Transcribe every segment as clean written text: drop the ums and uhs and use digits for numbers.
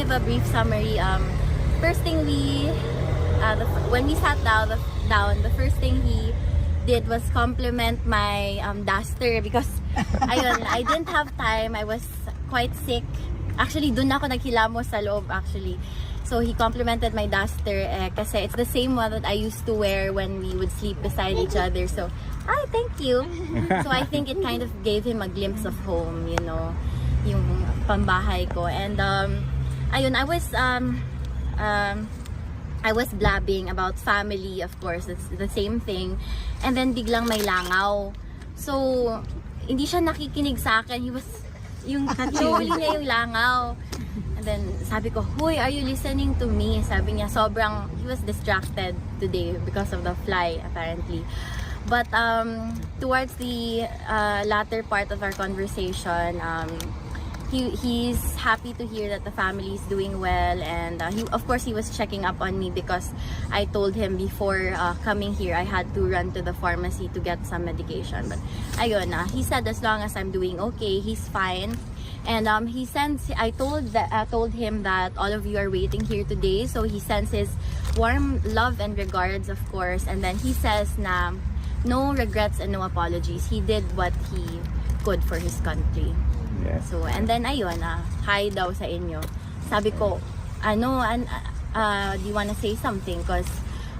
give a brief summary. First thing when we sat down, the first thing he did was compliment my duster because ayun, I didn't have time. I was quite sick. Actually, dun ako naghilamos sa loob actually. So he complimented my duster kasi it's the same one that I used to wear when we would sleep beside each other. So, thank you. So I think it kind of gave him a glimpse of home, you know, yung pambahay ko. And ayun, I was blabbing about family, of course. It's the same thing. And then biglang may langaw. So, hindi siya nakikinig sa akin. He was, yung huli niya yung langaw. And then, sabi ko, "Hoy, are you listening to me?" Sabi niya, he was distracted today because of the fly, apparently. But, towards the latter part of our conversation, he's happy to hear that the family is doing well, and of course he was checking up on me because I told him before coming here I had to run to the pharmacy to get some medication. But ayun, he said as long as I'm doing okay, he's fine. And I told him that all of you are waiting here today, so he sends his warm love and regards, of course. And then he says na no regrets and no apologies. He did what he could for his country. Yeah. So, and then ayun, hi daw sa inyo. Sabi ko, do you wanna say something? Because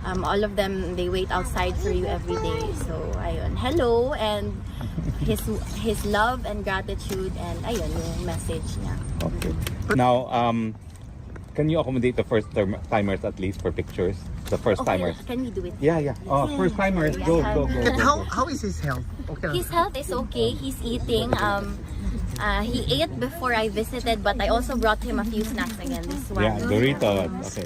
all of them, they wait outside for you every day. So, ayun, hello, and his love and gratitude, and ayun, yung message niya. Okay. Now, can you accommodate the first timers at least for pictures? The first timers. Can we do it? Yeah. Oh, first timers. Go. And how is his health? Okay. His health is okay. He's eating. He ate before I visited, but I also brought him a few snacks again. This one. Yeah, Doritos. Okay.